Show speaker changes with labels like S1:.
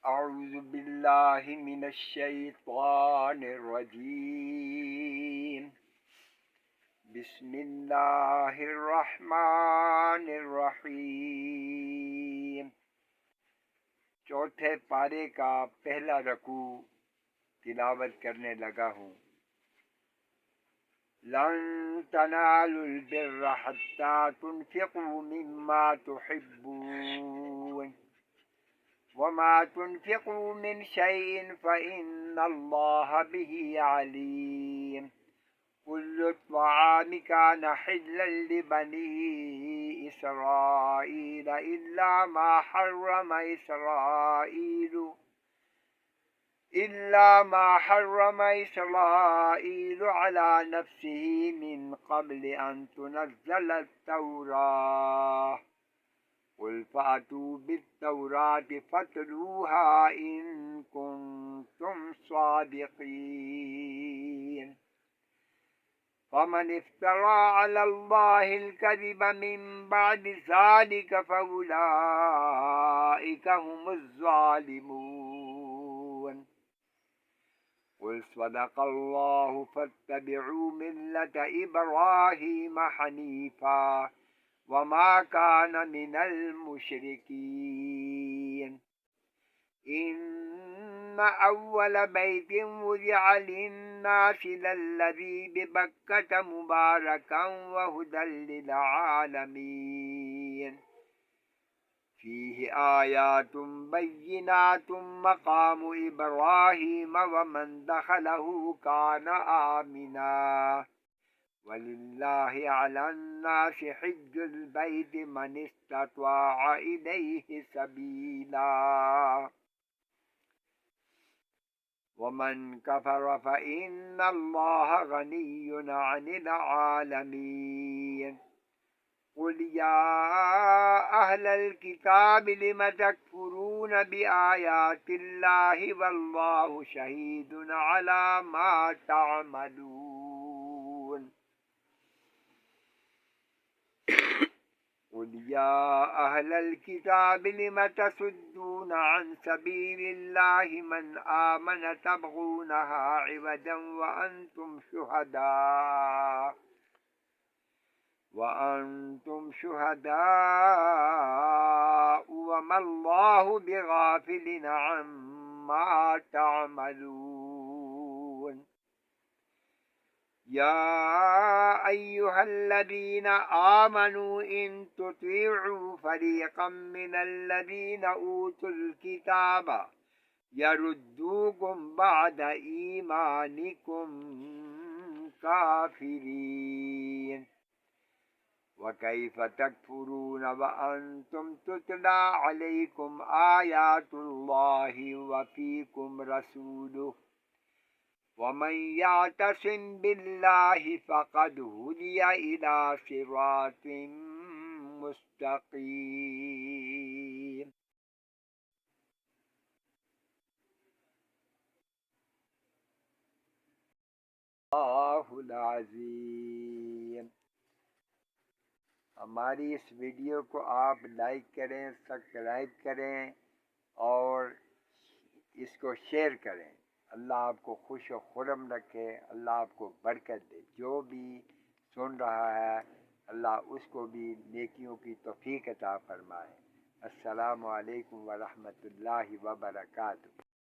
S1: अऊज़ु बिल्लाहि मिनश शैतानिर रजीम। बिस्मिल्लाहिर रहमानिर रहीम। चौथे पारे का पहला रकू तिलावत करने लगा हूँ। लन तनालुल बिर्रा हत्ता तुनफिकू मिम्मा तुहिब्बून वमा तुनफिकू मिन शैइन फ़इन्नल्लाह बिही अलीम। कुल्लु त्वाअमि कान हिल्लन लिबनी इसराईल इल्ला मा हर्रम इसराईलु अला नफ्सिही मिन क़ब्ल अन तुनज़्ज़ल तौराह। क़ुल फ़अतू बित्तौराति फ़तलूहा इन कुन्तुम सादिक़ीन। फ़मन इफ़्तरा अलल्लाहिल कज़िब मिन बअदि ज़ालिक फ़उलाइक हुमुज़ ज़ालिमून। क़ुल सदक़ल्लाहु फ़त्तबिऊ मिल्लत इब्राहीम हनीफ़ा वमा कान मिनल मुशरिकीन। इन्न अव्वल बैतिन वुज़िअ लिन्नासि लल्लज़ी बिबक्कत मुबारकन व हुदल लिल आलमीन। फीहि आयातुम बय्यिनातुम मक़ामु इब्राहीम व मन दख़लहु कान आमिना। वलिल्लाहि अलन्नासि हिज्जुल बैति मन इस्तत्वाअ इलैहि सबीला। वमन कफ़र फ़इन्नल्लाह गनिय्युन अनिल आलमीन। क़ुल या अहलल किताबि लिम तकफ़ुरून बिआयातिल्लाहि वल्लाहु शहीदुन अला मा तअमलून। क़ुल या अहलल किताबि लिम तसुद्दून अन सबीलिल्लाहि मन आमन तबग़ूनहा इवजन व अंतुम शुहदाअ वमल्लाहु बिगाफिलिन अम्मा तअमलून। या अय्युहल्लज़ीना आमनू इन तुतीअू फ़रीक़म मिनल्लज़ीना ऊतुल किताब यरुद्दूकुम बअद ईमानिकुम काफ़िरीन। वकैफ़ तकफ़ुरून व अंतुम तुतला अलैकुम आयातुल्लाहि व फ़ीकुम रसूलुहु वमन यअतसिम बिल्लाहि फ़क़द हुदिय इला सिरातिम मुस्तक़ीम। अल्लाहुल अज़ीम। हमारी इस वीडियो को आप लाइक करें, सब्सक्राइब करें और इसको शेयर करें। अल्लाह आपको खुश व खुर्रम रखे, अल्लाह आपको बरकत दे। जो भी सुन रहा है अल्लाह उसको भी नेकियों की तौफ़ीक अता फरमाए। अस्सलामु अलैकुम व रहमतुल्लाहि व बरकातुहू।